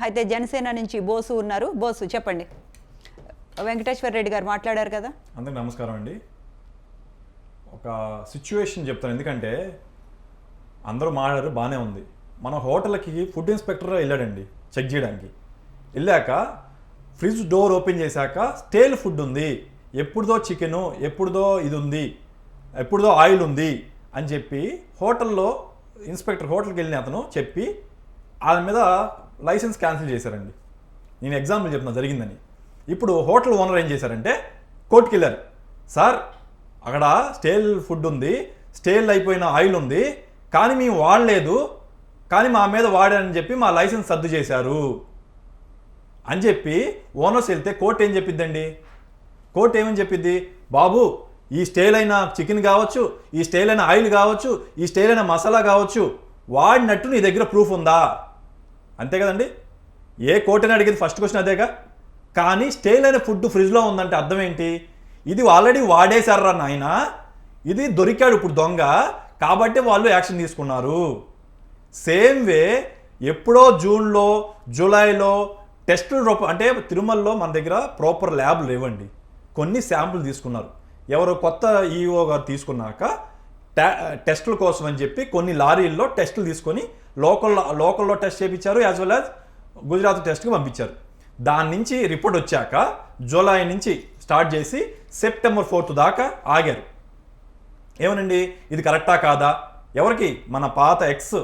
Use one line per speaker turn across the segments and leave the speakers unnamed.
అయితే జనసేన నుంచి బోసు ఉన్నారు. బోసు చెప్పండి. వెంకటేశ్వర రెడ్డి గారు మాట్లాడారు కదా.
అందరికి నమస్కారం అండి. ఒక సిచ్యువేషన్ చెప్తాను, ఎందుకంటే అందరూ మాట్లాడారు బాగానే ఉంది. మన హోటల్కి ఫుడ్ ఇన్స్పెక్టర్ వెళ్ళాడండి చెక్ చేయడానికి. వెళ్ళాక ఫ్రిడ్జ్ డోర్ ఓపెన్ చేశాక స్టేల్ ఫుడ్ ఉంది, ఎప్పుడుదో చికెను, ఎప్పుడుదో ఇది ఉంది, ఎప్పుడుదో ఆయిల్ ఉంది అని చెప్పి హోటల్లో ఇన్స్పెక్టర్ హోటల్కి వెళ్ళిన అతను చెప్పి వాళ్ళ మీద లైసెన్స్ క్యాన్సిల్ చేశారండి. నేను ఎగ్జాంపుల్ చెప్తున్నా జరిగిందని. ఇప్పుడు హోటల్ ఓనర్ ఏం చేశారంటే కోర్టుకి వెళ్ళారు. సార్ అక్కడ స్టేల్ ఫుడ్ ఉంది, స్టేల్ అయిపోయిన ఆయిల్ ఉంది, కానీ మేము వాడలేదు, కానీ మా మీద వాడారని చెప్పి మా లైసెన్స్ రద్దు చేశారు అని చెప్పి ఓనర్స్ వెళ్తే కోర్టు ఏం చెప్పిద్దండి? కోర్టు ఏమని చెప్పిద్ది? బాబు ఈ స్టేల్ అయిన చికెన్ కావచ్చు, ఈ స్టేల్ అయిన ఆయిల్ కావచ్చు, ఈ స్టేల్ అయిన మసాలా కావచ్చు, వాడినట్టు నీ దగ్గర ప్రూఫ్ ఉందా? అంతే కదండి. ఏ కోర్టుని అడిగేది ఫస్ట్ క్వశ్చన్ అదేగా. కానీ స్టేల్ అయిన ఫుడ్ ఫ్రిడ్జ్లో ఉందంటే అర్థం ఏంటి? ఇది ఆల్రెడీ వాడేశారా నాయన, ఇది దొరికాడు ఇప్పుడు దొంగ, కాబట్టి వాళ్ళు యాక్షన్ తీసుకున్నారు. సేమ్ వే ఎప్పుడో జూన్లో జూలైలో టెస్టుల రూపం, అంటే తిరుమలలో మన దగ్గర ప్రాపర్ ల్యాబ్లు లేవండి. కొన్ని శాంపుల్ తీసుకున్నారు, ఎవరో కొత్త ఈఓ గారు తీసుకున్నాక టెస్టుల కోసం అని చెప్పి కొన్ని లారీల్లో టెస్టులు తీసుకొని లోకల్లో టెస్ట్ చేయించారు, యాజ్ వెల్ యాజ్ గుజరాత్ టెస్ట్కి పంపించారు. దాని నుంచి రిపోర్ట్ వచ్చాక జూలై నుంచి స్టార్ట్ చేసి సెప్టెంబర్ 4 దాకా ఆగారు. ఏమనండి ఇది కరెక్టా కాదా? ఎవరికి? మన పాత ఎక్స్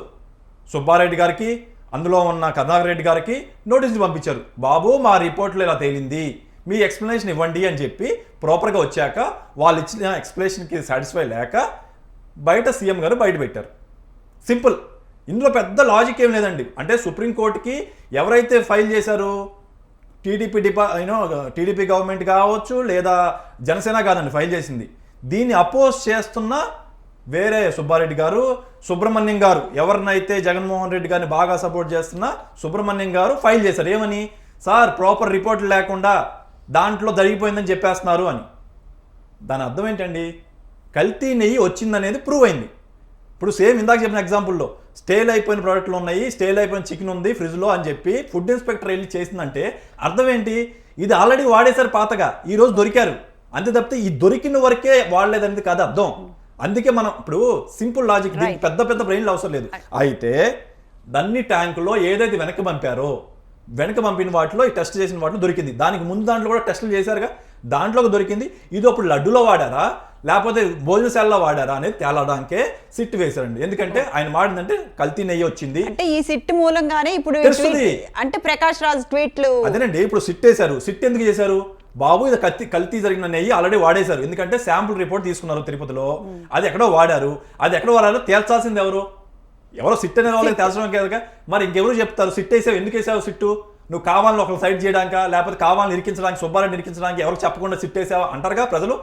సుబ్బారెడ్డి గారికి, అందులో ఉన్న కరుణాకర్ రెడ్డి గారికి నోటీసులు పంపించారు. బాబు మా రిపోర్ట్లో ఇలా తేలింది, మీ ఎక్స్ప్లెనేషన్ ఇవ్వండి అని చెప్పి ప్రాపర్గా వచ్చాక వాళ్ళు ఇచ్చిన ఎక్స్ప్లెనేషన్కి సాటిస్ఫై లేక బయట సీఎం గారు బయట పెట్టారు. సింపుల్. ఇందులో పెద్ద లాజిక్ ఏం లేదండి. అంటే సుప్రీంకోర్టుకి ఎవరైతే ఫైల్ చేశారు, టీడీపీ గవర్నమెంట్ కావచ్చు లేదా జనసేన కాదండి ఫైల్ చేసింది, దీన్ని అపోజ్ చేస్తున్న వేరే సుబ్బారెడ్డి గారు, సుబ్రహ్మణ్యం గారు, ఎవరినైతే జగన్మోహన్ రెడ్డి గారిని బాగా సపోర్ట్ చేస్తున్న సుబ్రహ్మణ్యం గారు ఫైల్ చేశారు. ఏమని? సార్ ప్రాపర్ రిపోర్ట్ లేకుండా దాంట్లో జరిగిపోయిందని చెప్పేస్తున్నారు అని. దాని అర్థం ఏంటండి? కల్తీ నెయ్యి వచ్చిందనేది ప్రూవ్ అయింది. ఇప్పుడు సేమ్ ఇందాక చెప్పిన ఎగ్జాంపుల్లో స్టేల్ అయిపోయిన ప్రోడక్ట్లు ఉన్నాయి, స్టేల్ అయిపోయిన చికెన్ ఉంది ఫ్రిడ్జ్లో అని చెప్పి ఫుడ్ ఇన్స్పెక్టర్ వెళ్ళి చేసిందంటే అర్థం ఏంటి? ఇది ఆల్రెడీ వాడేశారు పాతగా, ఈరోజు దొరికారు అంతే తప్పితే ఈ దొరికిన వరకే వాడలేదనేది కాదు అర్థం. అందుకే మనం ఇప్పుడు సింపుల్ లాజిక్, పెద్ద పెద్ద బ్రెయిన్లు అవసరం లేదు. అయితే అన్ని ట్యాంకులో ఏదైతే వెనక్కి పంపారో వెనక పంపిన వాటిలో ఈ టెస్ట్ చేసిన వాటిలో దొరికింది. దానికి ముందు దాంట్లో కూడా టెస్టులు చేశారుగా, దాంట్లోకి దొరికింది. ఇది ఇప్పుడు లడ్డులో వాడారా లేకపోతే భోజనశాలలో వాడారా అనేది తేలడానికే సిట్ వేశారండి. ఎందుకంటే ఆయన వాడిందంటే కల్తీ నెయ్యి వచ్చింది
అంటే ఈ సిట్ మూలంగానే ఇప్పుడు అంటే ప్రకాష్ రాజ్ ట్వీట్లు
అదేనండి. ఇప్పుడు సిట్ వేశారు. సిట్ ఎందుకు చేశారు? బాబు ఇది కల్తీ జరిగిన నెయ్యి ఆల్రెడీ వాడేశారు. ఎందుకంటే శాంపుల్ రిపోర్ట్ తీసుకున్నారు తిరుపతిలో, అది ఎక్కడో వాడారు. అది ఎక్కడో వాడారో తేల్చాల్సింది ఎవరో సిట్ అనే వాళ్ళకి తేల్చడం కదా. మరి ఇంకెవరు చెప్తారు సిట్ వేసావు, ఎందుకు వేసావు సిట్టు? నువ్వు కావాలని ఒకరు సైడ్ చేయడానిక లేకపోతే కావాలని ఇరికించడానికి, సుబ్బారెడ్డి ఇరికించడానికి ఎవరు చెప్పకుండా సిట్ వేసావా అంటారుగా ప్రజలు.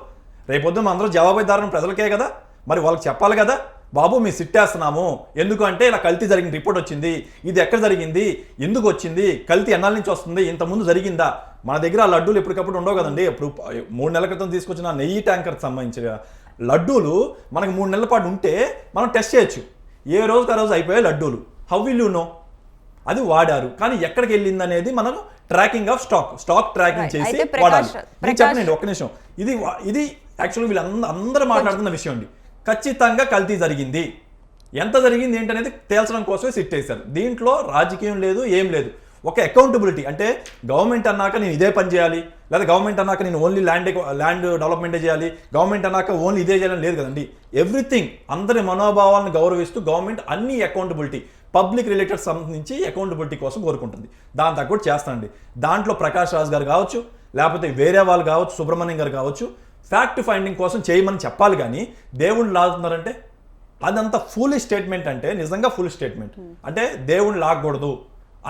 రేపొద్దున అందరూ జవాబుదారులు ప్రజలకే కదా, మరి వాళ్ళకి చెప్పాలి కదా. బాబు మీ సిట్టేస్తున్నాము ఎందుకు అంటే ఇలా కల్తీ జరిగింది, రిపోర్ట్ వచ్చింది, ఇది ఎక్కడ జరిగింది, ఎందుకు వచ్చింది, కల్తీ ఎన్నాళ్ళ నుంచి వస్తుంది, ఇంతకుముందు జరిగిందా? మన దగ్గర ఆ లడ్డూలు ఎప్పటికప్పుడు ఉండవు కదండి. ఇప్పుడు 3 నెలల క్రితం తీసుకొచ్చిన నెయ్యి ట్యాంకర్కి సంబంధించిన లడ్డూలు మనకు 3 నెలల పాటు ఉంటే మనం టెస్ట్ చేయొచ్చు. ఏ రోజుకి ఆ రోజు అయిపోయాయి లడ్డూలు. How will you know? అది వాడారు, కానీ ఎక్కడికి వెళ్ళింది అనేది మనం ట్రాకింగ్ ఆఫ్ స్టాక్ ట్రాకింగ్ చేసి వాడాలి. నేను చెప్పనండి ఒక్క నిమిషం. ఇది యాక్చువల్గా వీళ్ళందరూ మాట్లాడుతున్న విషయం అండి. ఖచ్చితంగా కల్తీ జరిగింది. ఎంత జరిగింది ఏంటనేది తేల్చడం కోసమే సిట్ వేశారు. దీంట్లో రాజకీయం లేదు, ఏం లేదు. ఒక అకౌంటబిలిటీ, అంటే గవర్నమెంట్ అన్నాక నేను ఇదే పని చేయాలి, లేదా గవర్నమెంట్ అన్నాక నేను ఓన్లీ ల్యాండ్ డెవలప్మెంటే చేయాలి, గవర్నమెంట్ అన్నాక ఓన్లీ ఇదే చేయాలని లేదు కదండి. ఎవ్రీథింగ్ అందరి మనోభావాలను గౌరవిస్తూ గవర్నమెంట్ అన్ని అకౌంటబిలిటీ, పబ్లిక్ రిలేటెడ్ సంబంధించి అకౌంటబిలిటీ కోసం కోరుకుంటుంది. దాని తగ్గట్టు చేస్తానండి. దాంట్లో ప్రకాష్ రాజ్ గారు కావచ్చు, లేకపోతే వేరే వాళ్ళు కావచ్చు, సుబ్రహ్మణ్యం గారు కావచ్చు, ఫ్యాక్ట్ ఫైండింగ్ కోసం చేయమని చెప్పాలి. కానీ దేవుణ్ణి లాగుతున్నారంటే అదంతా ఫుల్ స్టేట్మెంట్. అంటే నిజంగా ఫుల్ స్టేట్మెంట్. అంటే దేవుణ్ణి లాగకూడదు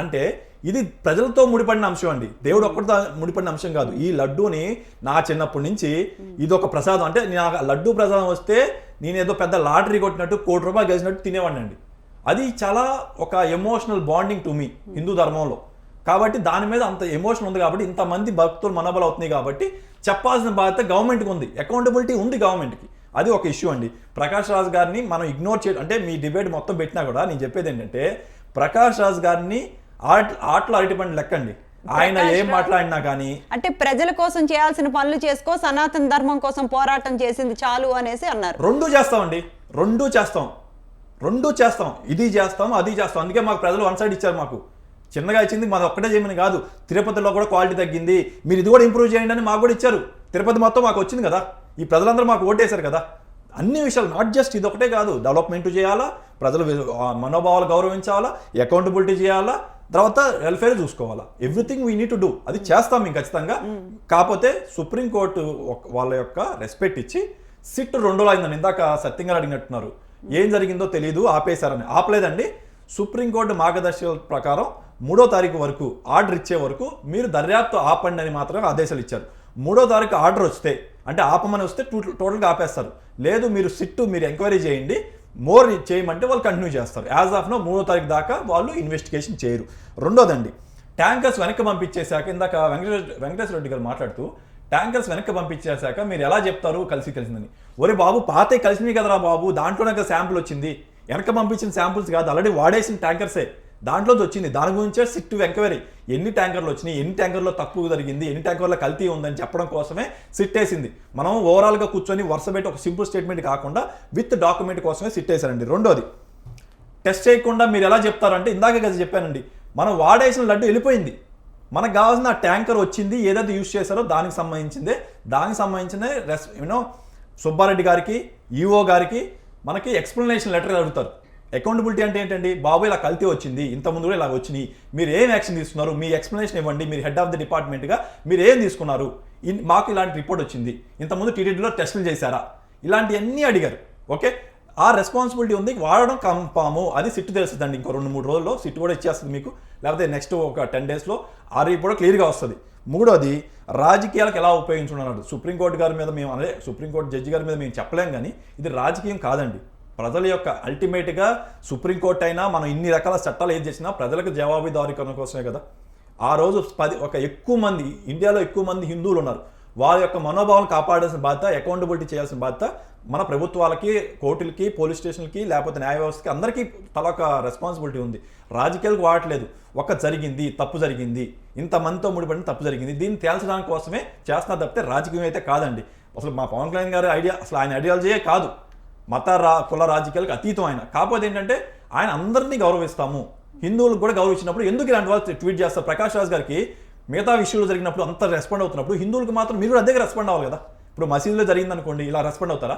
అంటే ఇది ప్రజలతో ముడిపడిన అంశం అండి, దేవుడు ఒక్కడితో ముడిపడిన అంశం కాదు. ఈ లడ్డూని నా చిన్నప్పటి నుంచి ఇది ఒక ప్రసాదం, అంటే నాకు లడ్డూ ప్రసాదం వస్తే నేనేదో పెద్ద లాటరీ కొట్టినట్టు ₹1 కోటి గెలిచినట్టు తినేవాడిని అండి. అది చాలా ఒక emotional bonding to me Hindu ధర్మంలో. కాబట్టి దాని మీద అంత ఎమోషన్ ఉంది కాబట్టి ఇంతమంది భక్తులు మనబలు అవుతున్నాయి కాబట్టి చెప్పాల్సిన బాధ్యత గవర్నమెంట్కి ఉంది, అకౌంటబిలిటీ ఉంది గవర్నమెంట్కి. అది ఒక ఇష్యూ అండి. ప్రకాష్ రాజ్ గారిని మనం ఇగ్నోర్ చేయడం అంటే మీ డిబేట్ మొత్తం పెట్టినా కూడా నేను చెప్పేది ఏంటంటే ప్రకాష్ రాజ్ గారిని ఆటలు అరటిపండు లెక్కండి. ఆయన ఏం మాట్లాడినా కానీ
అంటే ప్రజల కోసం చేయాల్సిన పనులు చేసుకో, సనాతన ధర్మం కోసం పోరాటం చేసింది చాలు అనేసి అన్నారు.
రెండూ చేస్తామండి, రెండూ చేస్తాం, ఇది చేస్తాం అది చేస్తాం. అందుకే మాకు ప్రజలు వన్ సైడ్ ఇచ్చారు. మాకు చిన్నగా ఇచ్చింది, మాది ఒక్కటే చేయమని కాదు, తిరుపతిలో కూడా క్వాలిటీ తగ్గింది, మీరు ఇది కూడా ఇంప్రూవ్ చేయండి అని మాకు కూడా ఇచ్చారు. తిరుపతి మొత్తం మాకు వచ్చింది కదా, ఈ ప్రజలందరూ మాకు ఓటేశారు కదా. అన్ని విషయాలు, నాట్ జస్ట్ ఇది ఒకటే కాదు, డెవలప్మెంట్ చేయాలా, ప్రజలు మనోభావాలు గౌరవించాలా, అకౌంటబిలిటీ చేయాలా, తర్వాత వెల్ఫేర్ చూసుకోవాలా, everything we need to do. అది చేస్తాం మేము ఖచ్చితంగా. కాకపోతే సుప్రీంకోర్టు వాళ్ళ యొక్క రెస్పెక్ట్ ఇచ్చి సిట్ 2 అయిందని ఇందాక సత్యం గారు అడిగినట్టున్నారు. ఏం జరిగిందో తెలియదు, ఆపేశారని. ఆపలేదండి. సుప్రీంకోర్టు మార్గదర్శకాల ప్రకారం 3వ తారీఖు వరకు ఆర్డర్ ఇచ్చే వరకు మీరు దర్యాప్తు ఆపండి అని మాత్రమే ఆదేశాలు ఇచ్చారు. 3వ తారీఖు ఆర్డర్ వస్తే, అంటే ఆపమని వస్తే టోటల్గా ఆపేస్తారు. లేదు మీరు ఎంక్వైరీ చేయండి, మోర్ చేయమంటే వాళ్ళు కంటిన్యూ చేస్తారు. యాజ్ ఆఫ్ నో 3వ తారీఖు దాకా వాళ్ళు ఇన్వెస్టిగేషన్ చేయరు. రెండోదండి, ట్యాంకర్స్ వెనక్కి పంపించేశాక, ఇందాక వెంకటేశ్వర రెడ్డి గారు మాట్లాడుతూ ట్యాంకర్స్ వెనక్కి పంపించేశాక మీరు ఎలా చెప్తారు కలిసిందని. ఒరే బాబు, పాతే కలిసినాయి కదరా బాబు, దాంట్లోనే శాంపుల్ వచ్చింది, వెనక పంపించిన శాంపుల్స్ కాదు, ఆల్రెడీ వాడేసిన ట్యాంకర్సే దాంట్లోంచి వచ్చింది. దాని గురించే సిట్ ఎంక్వైరీ, ఎన్ని ట్యాంకర్లు వచ్చినాయి, ఎన్ని ట్యాంకర్లో తక్కువ జరిగింది, ఎన్ని ట్యాంకర్లో కల్తీ ఉందని చెప్పడం కోసమే సిట్ వేసింది. మనం ఓవరాల్గా కూర్చొని వరుస పెట్టి ఒక సింపుల్ స్టేట్మెంట్ కాకుండా విత్ డాక్యుమెంట్ కోసమే సిట్ వేశారండి. రెండోది, టెస్ట్ చేయకుండా మీరు ఎలా చెప్తారంటే, ఇందాకే కదా చెప్పానండి, మనం వాడేసిన లడ్డు వెళ్ళిపోయింది, మనకు కావాల్సిన ట్యాంకర్ వచ్చింది, ఏదైతే యూజ్ చేశారో దానికి సంబంధించిన సుబ్బారెడ్డి గారికి, ఈఓ గారికి మనకి ఎక్స్ప్లెనేషన్ లెటర్ అడుగుతారు. అకౌంటబిలిటీ అంటే ఏంటండి, బాబు ఇలా కల్తీ వచ్చింది, ఇంతకుముందు కూడా ఇలా వచ్చినాయి, మీరు ఏం యాక్షన్ తీసుకున్నారు, మీ ఎక్స్ప్లెనేషన్ ఇవ్వండి, మీరు హెడ్ ఆఫ్ ది డిపార్ట్మెంట్గా మీరు ఏం తీసుకున్నారు, మాకు ఇలాంటి రిపోర్ట్ వచ్చింది, ఇంతకుముందు టీటీడీలో టెస్టులు చేశారా, ఇలాంటివన్నీ అడిగారు. ఓకే, ఆ రెస్పాన్సిబిలిటీ ఉంది, వాడడం కన్ఫాము, అది సిట్ తెలుస్తుందండి. ఇంకో 2-3 రోజుల్లో సిట్ కూడా ఇచ్చేస్తుంది మీకు, లేకపోతే నెక్స్ట్ ఒక 10 డేస్లో ఆ రిపోర్ట్ క్లియర్గా వస్తుంది. మూడోది, రాజకీయాలకు ఎలా ఉపయోగించుకున్నాడు సుప్రీంకోర్టు గారి మీద మేము, అదే సుప్రీంకోర్టు జడ్జి గారి మీద మేము చెప్పలేం, కానీ ఇది రాజకీయం కాదండి. ప్రజల యొక్క అల్టిమేట్గా సుప్రీంకోర్టు అయినా మనం ఇన్ని రకాల చట్టాలు ఏది చేసినా ప్రజలకు జవాబుదారీకరణ కోసమే కదా. ఆ రోజు ఇండియాలో ఎక్కువ మంది హిందువులు ఉన్నారు, వారి యొక్క మనోభావాలను కాపాడాల్సిన బాధ్యత, అకౌంటబిలిటీ చేయాల్సిన బాధ్యత మన ప్రభుత్వాలకి, కోర్టులకి, పోలీస్ స్టేషన్లకి, లేకపోతే న్యాయ వ్యవస్థకి, అందరికీ తలొక రెస్పాన్సిబిలిటీ ఉంది. రాజకీయాలకు వాడట్లేదు, తప్పు జరిగింది, ఇంతమందితో ముడిపడిన తప్పు జరిగింది, దీన్ని తేల్చడానికి కోసమే చేస్తున్నా తప్పితే రాజకీయం అయితే కాదండి. అసలు మా పవన్ కళ్యాణ్ గారి ఆయన ఐడియాలజీయే కాదు, కుల రాజకీయాలకు అతీతం ఆయన. కాకపోతే ఏంటంటే ఆయన అందరినీ గౌరవిస్తాము, హిందువులకు కూడా గౌరవించినప్పుడు ఎందుకు ఇలాంటి వాళ్ళు ట్వీట్ చేస్తారు? ప్రకాష్ రాజ్ గారికి మిగతా విషయంలో జరిగినప్పుడు అంత రెస్పాండ్ అవుతున్నప్పుడు హిందువులకు మాత్రం మీరు కూడా అదే రెస్పాండ్ అవ్వాలి కదా. ఇప్పుడు మసీదులో జరిగిందనుకోండి, ఇలా రెస్పాండ్ అవుతారా?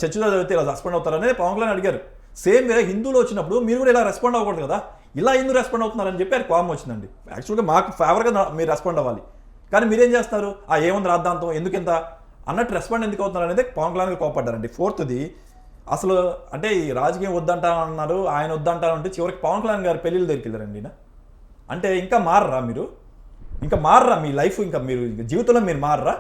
చర్చిలో జరిగితే ఇలా రెస్పాండ్ అవుతారనే పవన్ కళ్యాణ్ అడిగారు. సేమ్ వే హిందువులు వచ్చినప్పుడు మీరు కూడా ఇలా రెస్పాండ్ అవ్వకూడదు కదా, ఇలా ఎందుకు రెస్పాండ్ అవుతున్నారని చెప్పి ఆయన కోపం వచ్చిందండి. యాక్చువల్గా మాకు ఫేవర్గా మీరు రెస్పాండ్ అవ్వాలి, కానీ మీరేం చేస్తారు, ఏముంది రాద్దాంతం ఎందుకు ఇంత అన్నట్టు రెస్పాండ్ ఎందుకు అవుతున్నారు అనేది పవన్ కళ్యాణ్ గారు కోపడ్డారండి. ఫోర్త్ది, అసలు అంటే ఈ రాజకీయం వద్దంటారన్నారు, ఆయన వద్దంటారంటే చివరికి పవన్ కళ్యాణ్ గారు పెళ్ళిళ్ళు దగ్గరికి వెళ్ళారండి. అంటే ఇంకా మారరా మీరు? మీ లైఫ్ ఇంకా మీరు జీవితంలో మీరు మారరా?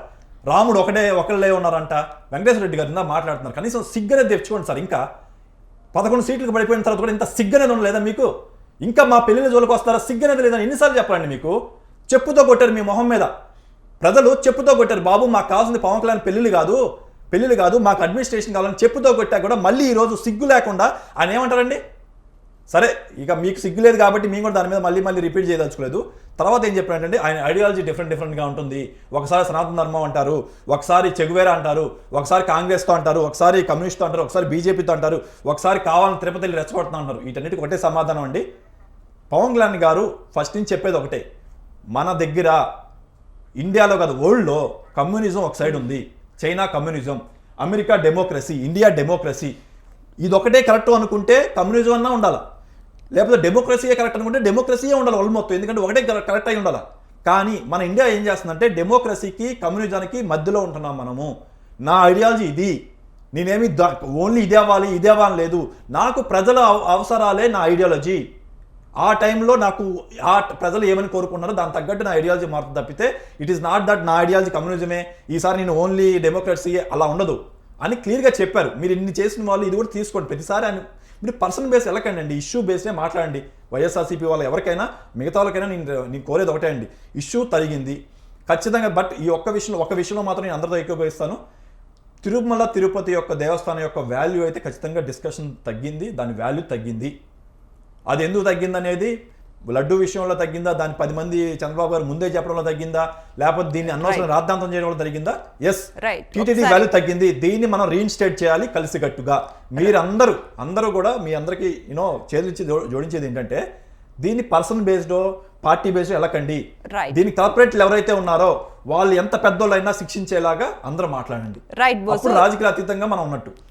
రాముడు ఒకళ్ళే ఉన్నారంట, వెంకటేశ్వర రెడ్డి గారు మాట్లాడుతున్నారు. కనీసం సిగ్గనేది తెచ్చుకోండి సార్. ఇంకా 11 సీట్లకు పడిపోయిన తర్వాత కూడా ఇంత సిగ్గనేది ఉండలేదా మీకు? ఇంకా మా పెళ్ళిళ్ళ జోలికి వస్తారా? సిగ్గనేది లేదని ఎన్నిసార్లు చెప్పాలండి మీకు? చెప్పుతో కొట్టారు మీ మొహం మీద, ప్రజలు చెప్పుతో కొట్టారు. బాబు మాకు కావాల్సింది పవన్ కళ్యాణ్ పెళ్ళిళ్ళు కాదు, మాకు అడ్మినిస్ట్రేషన్ కావాలని చెప్పుతో కొట్టా కూడా మళ్ళీ ఈరోజు సిగ్గు లేకుండా ఆయన ఏమంటారండి? సరే, ఇక మీకు సిగ్గు లేదు కాబట్టి మేము కూడా దాని మీద మళ్ళీ రిపీట్ చేయదలుచుకోలేదు. తర్వాత ఏం చెప్పినట్టంటే ఆయన ఐడియాలజీ డిఫరెంట్గా ఉంటుంది. ఒకసారి సనాతన ధర్మం అంటారు, ఒకసారి చెగువేరా అంటారు, ఒకసారి కాంగ్రెస్తో అంటారు, ఒకసారి కమ్యూనిస్ట్తో అంటారు, ఒకసారి బీజేపీతో అంటారు, ఒకసారి కావాలని తిరుపతి రెచ్చగొడుతున్నా అంటారు. వీటన్నిటికి ఒకటే సమాధానం అండి. పవన్ కళ్యాణ్ గారు ఫస్ట్ నుంచి చెప్పేది ఒకటే, మన దగ్గర ఇండియాలో కాదు వరల్డ్లో కమ్యూనిజం ఒక సైడ్ ఉంది, China communism, America democracy, India democracy. ఇదొకటే కరెక్ట్ అనుకుంటే కమ్యూనిజం అన్నా ఉండాలి, లేకపోతే డెమోక్రసీయే కరెక్ట్ అనుకుంటే డెమోక్రసీయే ఉండాలి వరల్డ్ మొత్తం, ఎందుకంటే ఒకటే కరెక్ట్ అయి ఉండాలి. కానీ మన ఇండియా ఏం చేస్తుందంటే డెమోక్రసీకి కమ్యూనిజానికి మధ్యలో ఉంటున్నాం మనము. నా ఐడియాలజీ ఇది, నేనేమి ఓన్లీ ఇదే అవ్వాలి లేదు, నాకు ప్రజల అవసరాలే నా ఐడియాలజీ. ఆ టైంలో నాకు ఆ ప్రజలు ఏమని కోరుకున్నారో దాని తగ్గట్టు నా ఐడియాలజీ మారుతుంది తప్పితే ఇట్ ఈస్ నాట్ దట్ నా ఐడియాలజీ కమ్యూనిజమే, ఈసారి నేను ఓన్లీ డెమోక్రసీయే, అలా ఉండదు అని క్లియర్గా చెప్పారు. మీరు ఇన్ని చేసిన వాళ్ళు ఇది కూడా తీసుకోండి. ప్రతిసారి ఆయన మీరు పర్సన్ బేస్ వెళ్ళకండి అండి, ఇష్యూ బేస్నే మాట్లాడండి. వైఎస్ఆర్సీపీ వాళ్ళు ఎవరికైనా మిగతా వాళ్ళకైనా నేను కోరేది ఒకటే అండి, ఇష్యూ తరిగింది ఖచ్చితంగా. బట్ ఈ ఒక విషయంలో మాత్రం నేను అందరితో ఏకీభవిస్తాను. తిరుపతి యొక్క దేవస్థానం యొక్క వాల్యూ అయితే ఖచ్చితంగా డిస్కషన్ తగ్గింది, దాని వాల్యూ తగ్గింది. అది ఎందుకు తగ్గింది అనేది లడ్డు విషయంలో తగ్గిందా, దాని 10 మంది చంద్రబాబు గారు ముందే చెప్పడంలో తగ్గిందా, లేకపోతే దీన్ని అనవసరం రాద్ధాంతం చేయడంలో తగ్గిందా? Yes,
Right.
టీటీడీ వాల్యూ తగ్గింది. దీన్ని మనం రీఇన్స్టేట్ చేయాలి కలిసికట్టుగా. అందరూ కూడా మీ అందరికీ చేతులిచ్చి జోడించేది ఏంటంటే, దీన్ని పర్సన్ బేస్డో పార్టీ బేస్డ్ వెళ్ళకండి.
Right.
దీనికి కార్పొరేట్లు ఎవరైతే ఉన్నారో వాళ్ళు ఎంత పెద్దోళ్ళైనా శిక్షించేలాగా అందరూ మాట్లాడండి.
రైట్ బోసు
అప్పుడు రాజకీయ అతీతంగా మనం ఉన్నట్టు.